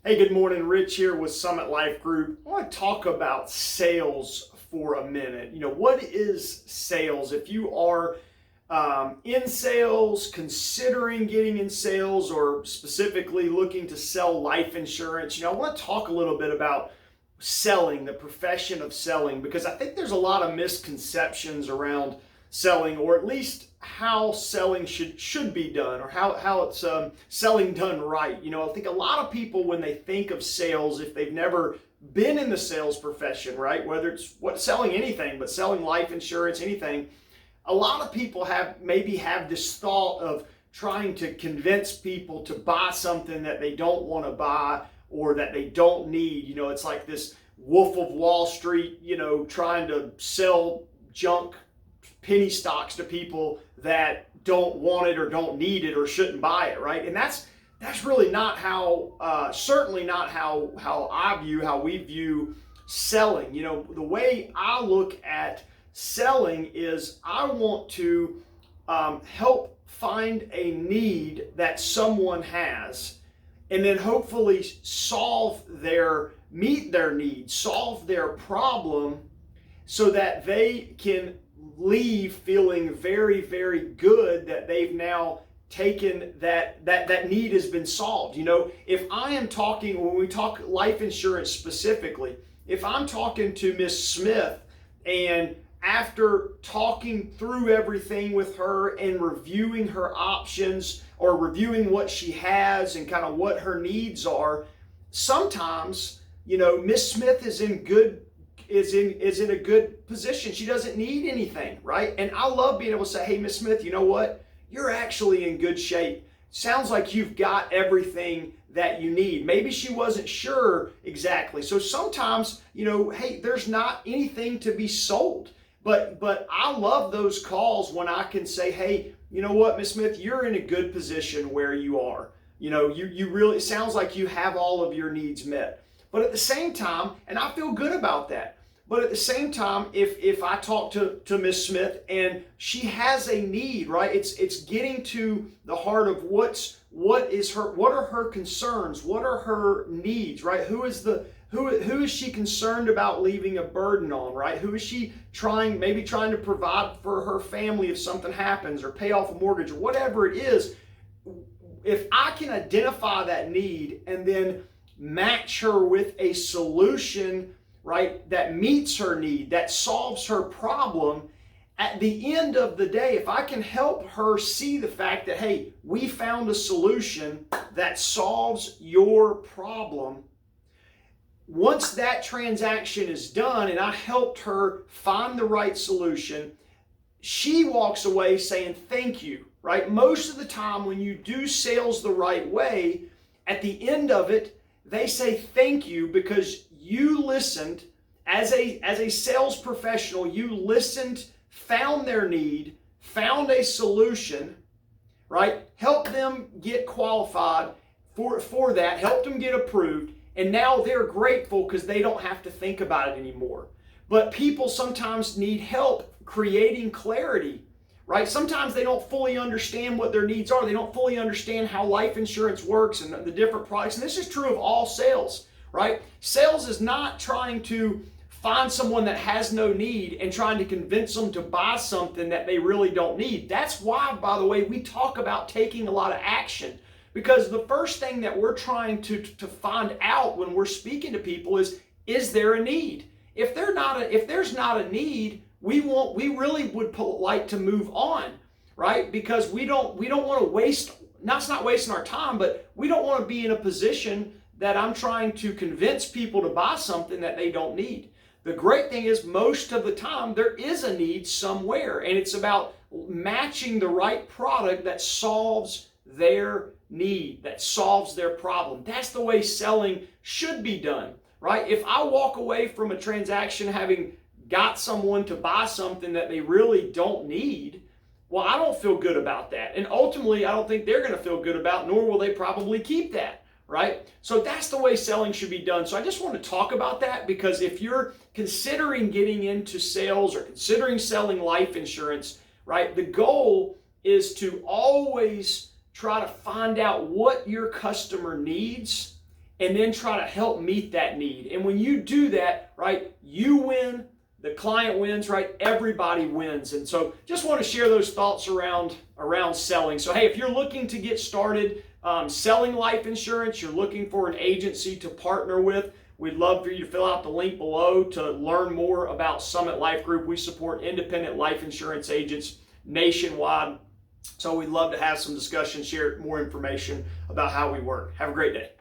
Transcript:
Hey, good morning. Rich here with Summit Life Group. I want to talk about sales for a minute. What is sales? If you are in sales, considering getting in sales, or specifically looking to sell life insurance, I want to talk a little bit about selling, the profession of selling, because I think there's a lot of misconceptions around selling, or at least how selling should be done, or how it's selling done right. I think a lot of people, when they think of sales, if they've never been in the sales profession, right, whether it's selling anything, but selling life insurance, anything, a lot of people maybe have this thought of trying to convince people to buy something that they don't want to buy or that they don't need. It's like this Wolf of Wall Street, trying to sell junk penny stocks to people that don't want it or don't need it or shouldn't buy it, right? And that's really not how, certainly not how we view selling. The way I look at selling is I want to help find a need that someone has, and then hopefully meet their need, solve their problem, so that they can leave feeling very, very good that they've now taken that need has been solved. If I am talking, when we talk life insurance specifically, if I'm talking to Miss Smith, and after talking through everything with her and reviewing her options, or reviewing what she has and kind of what her needs are, sometimes, Miss Smith is in a good position. She doesn't need anything, right? And I love being able to say, hey, Miss Smith, you know what? You're actually in good shape. Sounds like you've got everything that you need. Maybe she wasn't sure exactly. So sometimes, hey, there's not anything to be sold. But I love those calls when I can say, hey, you know what, Miss Smith, you're in a good position where you are. You really, it sounds like you have all of your needs met. But at the same time, and I feel good about that, but at the same time, if I talk to Miss Smith and she has a need, right? It's getting to the heart of what are her concerns, what are her needs, right? Who is she concerned about leaving a burden on, right? Who is she trying to provide for her family if something happens, or pay off a mortgage, or whatever it is? If I can identify that need and then match her with a solution, right, that meets her need, that solves her problem, at the end of the day, if I can help her see the fact that, hey, we found a solution that solves your problem, once that transaction is done and I helped her find the right solution, she walks away saying thank you, right? Most of the time when you do sales the right way, at the end of it, they say thank you because you listened. As a sales professional, you listened, found their need, found a solution, right? Helped them get qualified for that, helped them get approved, and now they're grateful because they don't have to think about it anymore. But people sometimes need help creating clarity, right? Sometimes they don't fully understand what their needs are. They don't fully understand how life insurance works and the different products. And this is true of all sales, right? Sales is not trying to find someone that has no need and trying to convince them to buy something that they really don't need. That's why, by the way, we talk about taking a lot of action, because the first thing that we're trying to find out when we're speaking to people is there a need? If there's not a need, we really would like to move on, right? Because we don't want to waste, not wasting our time, but we don't want to be in a position that I'm trying to convince people to buy something that they don't need. The great thing is, most of the time there is a need somewhere, and it's about matching the right product that solves their need, that solves their problem. That's the way selling should be done, right? If I walk away from a transaction having got someone to buy something that they really don't need, well, I don't feel good about that. And ultimately, I don't think they're going to feel good about, nor will they probably keep that, right? So that's the way selling should be done. So I just want to talk about that, because if you're considering getting into sales or considering selling life insurance, right, the goal is to always try to find out what your customer needs and then try to help meet that need. And when you do that, right, you win, the client wins, right? Everybody wins. And so just want to share those thoughts around selling. So hey, if you're looking to get started selling life insurance, you're looking for an agency to partner with, we'd love for you to fill out the link below to learn more about Summit Life Group. We support independent life insurance agents nationwide. So we'd love to have some discussion, share more information about how we work. Have a great day.